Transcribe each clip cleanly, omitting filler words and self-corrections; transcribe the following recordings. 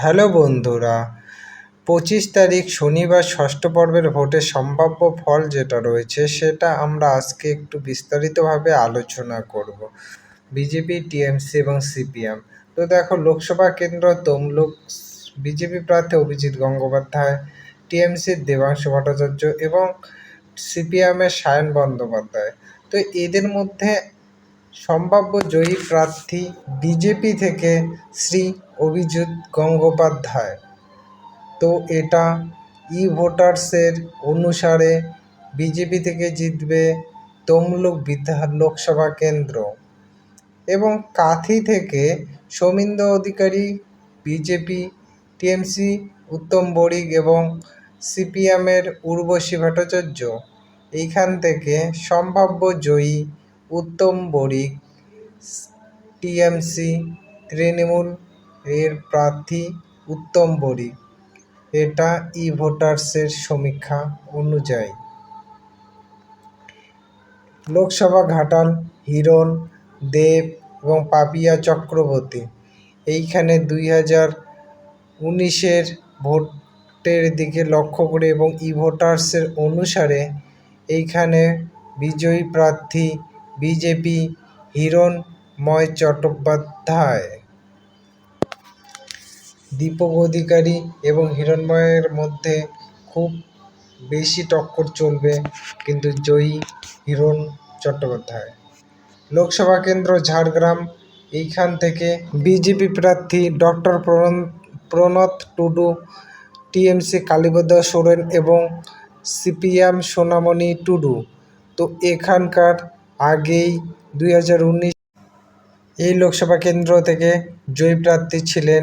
Hello বন্ধুরা, 25 তারিখ শনিবার ষষ্ঠ পর্বের ভোটের সম্ভাব্য ফল যেটা রয়েছে সেটা আমরা আজকে একটু বিস্তারিতভাবে আলোচনা করব। বিজেপি, টিএমসি এবং সিপিএম। তো দেখো, লোকসভা কেন্দ্র তমলুক, বিজেপি প্রার্থী অভিজিৎ গঙ্গোপাধ্যায়, টিএমসির দেবাংশু ভট্টাচার্য এবং সিপিএমের সায়ন বন্দ্যোপাধ্যায়। তো এদের মধ্যে সম্ভাব্য জয়ী প্রার্থী বিজেপি থেকে শ্রী অভিজিৎ গঙ্গোপাধ্যায়। তো এটা ভোটার্সের অনুসারে বিজেপি থেকে জিতবে তমলুক লোকসভা কেন্দ্র, এবং কাঁথি থেকে সৌমিন্দ্র অধিকারী বিজেপি, টিএমসি উত্তম বড়িক এবং সিপিএমের উর্বশী ভট্টাচার্য। এইখান থেকে সম্ভাব্য জয়ী উত্তম বড়িক, টিএমসি তৃণমূল এর প্রার্থী উত্তম বড়িক। এটা ভোটার্সের সমীক্ষা অনুযায়ী। লোকসভা ঘাটাল হিরণ দেব এবং পাপিয়া চক্রবর্তী। এইখানে 2019-এর ভোটের দিকে লক্ষ্য করে এবং ভোটার্সের অনুসারে এইখানে বিজয়ী প্রার্থী বিজেপি হিরণময় চট্টোপাধ্যায়। দীপক অধিকারী এবং হিরণময়ের মধ্যে খুব বেশি টক্কর চলবে, কিন্তু জয়ী হিরণ চট্টোপাধ্যায়। লোকসভা কেন্দ্র ঝাড়গ্রাম। এইখান থেকে বিজেপি প্রার্থী ডক্টর প্রণত টুডু, টিএমসি কালীপদ সোরেন এবং সিপিএম সোনামণি টুডু। তো এখানকার আগেই 2019 এই লোকসভা কেন্দ্র থেকে জয়ী প্রার্থী ছিলেন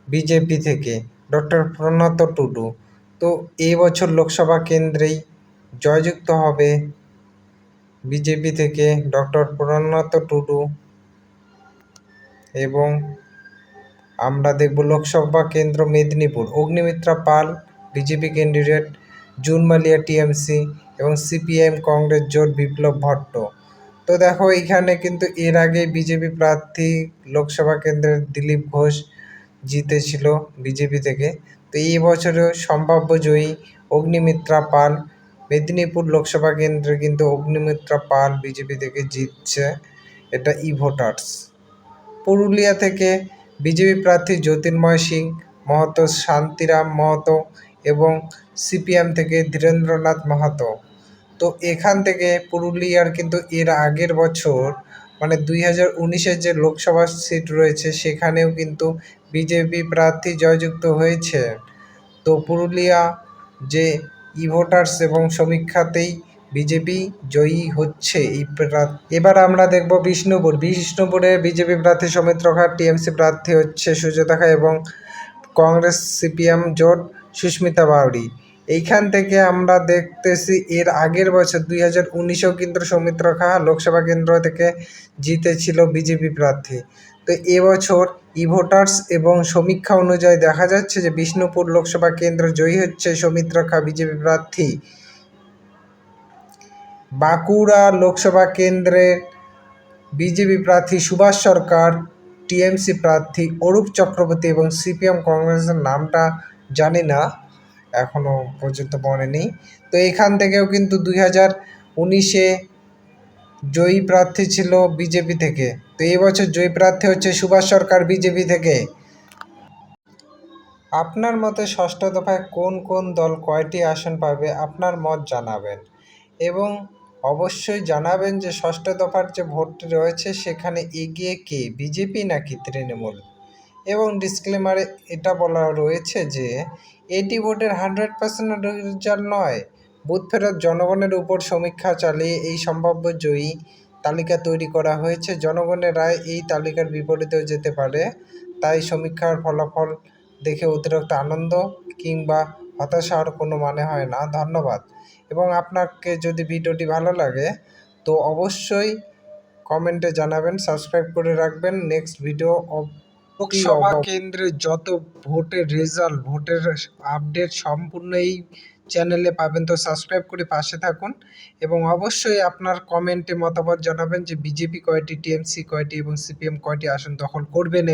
বিজেপি থেকে ডক্টর প্রণত টুডু। তো এবছর লোকসভা কেন্দ্রেই জয়যুক্ত হবে বিজেপি থেকে ডক্টর প্রণত টুডু। এবং আমরা দেখব লোকসভা কেন্দ্র Medinipur. Agnimitra Paul BJP candidate, June Malia TMC এবং সিপিএম কংগ্রেস জোট বিপ্লব ভট্ট। তো দেখো, এইখানে কিন্তু এর আগে বিজেপি প্রার্থী লোকসভা কেন্দ্রের দিলীপ ঘোষ জিতেছিল বিজেপি থেকে। তো এই বছরেও সম্ভাব্য জয়ী অগ্নিমিত্রা পাল। মেদিনীপুর লোকসভা কেন্দ্রে কিন্তু অগ্নিমিত্রা পাল বিজেপি থেকে জিতছে। এটা ভোটার্স। পুরুলিয়া থেকে বিজেপি প্রার্থী জ্যোতির্ময় সিং মাহাতো, শান্তিরাম মাহাতো এবং সিপিএম থেকে ধীরেন্দ্রনাথ মাহাতো। তো এখান থেকে পুরুলিয়ার কিন্তু এর আগের বছর মানে 2019-এর যে লোকসভা সিট রয়েছে সেখানেও কিন্তু বিজেপি প্রার্থী জয়যুক্ত হয়েছে। তো পুরুলিয়া যে ভোটার্স এবং সমীক্ষাতেই বিজেপি জয়ী হচ্ছে এই প্রার্থী। এবার আমরা দেখব বিষ্ণুপুরে বিজেপি প্রার্থী সৌমিত্র খাঁ, টিএমসি প্রার্থী হচ্ছে সুজাতা খাঁ এবং কংগ্রেস সিপিএম জোট সুস্মিতা বাউরি। এইখান থেকে আমরা দেখতেছি এর আগের বছর 2019-এও কিন্তু সৌমিত্র খাঁ লোকসভা কেন্দ্র থেকে জিতেছিল বিজেপি প্রার্থী। তো এবছর ভোটার্স এবং সমীক্ষা অনুযায়ী দেখা যাচ্ছে যে বিষ্ণুপুর লোকসভা কেন্দ্র জয়ী হচ্ছে সৌমিত্র খাঁ বিজেপি প্রার্থী। বাঁকুড়া লোকসভা কেন্দ্রের বিজেপি প্রার্থী সুভাষ সরকার, টিএমসি প্রার্থী অরূপ চক্রবর্তী এবং সিপিএম কংগ্রেসের নামটা জানি না, এখনও পর্যন্ত মনে নেই। তো এখান থেকেও কিন্তু 2019-এ জয়ী প্রার্থী ছিল বিজেপি থেকে। তো এই বছর জয়ী প্রার্থী হচ্ছে সুভাষ সরকার বিজেপি থেকে। আপনার মতে ষষ্ঠ দফায় কোন কোন দল কয়টি আসন পাবে আপনার মত জানাবেন, এবং অবশ্যই জানাবেন যে ষষ্ঠ দফার যে ভোটটি রয়েছে সেখানে এগিয়ে কে, বিজেপি নাকি তৃণমূল। এবং ডিসক্লেমারে এটা বলা রয়েছে যে এটি ভোটের 100% রেজাল্ট নয়, বুথ ফেরত জনগণের উপর সমীক্ষা চালিয়ে এই সম্ভাব্য জয়ী তালিকা তৈরি করা হয়েছে। জনগণের রায় এই তালিকার বিপরীতেও যেতে পারে, তাই সমীক্ষার ফলাফল দেখে অতিরিক্ত আনন্দ কিংবা হতাশা হওয়ার কোনো মানে হয় না। ধন্যবাদ। এবং আপনাকে যদি ভিডিওটি ভালো লাগে তো অবশ্যই কমেন্টে জানাবেন, সাবস্ক্রাইব করে রাখবেন। নেক্সট ভিডিও লোকসভা কেন্দ্রে যত ভোটের রেজাল্ট, ভোটের আপডেট সম্পূর্ণ এই চ্যানেলে পাবেন। তো সাবস্ক্রাইব করে পাশে থাকুন এবং অবশ্যই আপনার কমেন্টে মতামত জানাবেন যে বিজেপি কয়টি, টিএমসি কয়টি এবং সিপিএম কয়টি আসন দখল করবেন।